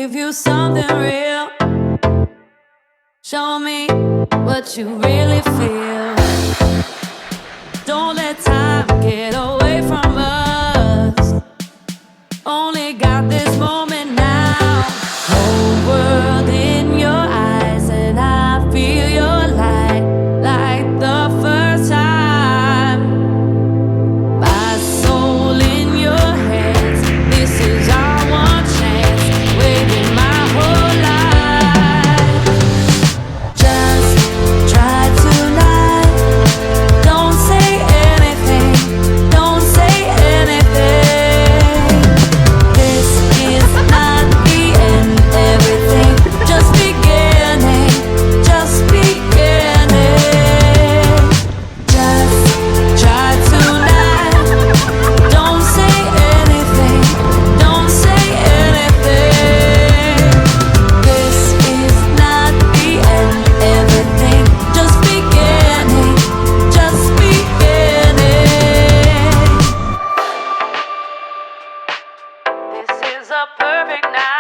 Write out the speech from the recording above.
give you something real. Show me what you really feel. Don't let time get away from us. Only got this moment now. Whole world in your eyes, and I feel your light like the first time. My soul in your hands. This is our one chance. Waiting my whole life. Just try tonight. Don't say anything. Don't say anything. This is not the end. Everything just beginning. Just beginning. Just try tonight. Don't say anything. Don't say anything. This is not the end. Everything just beginning. Just beginning. This is a perfect night.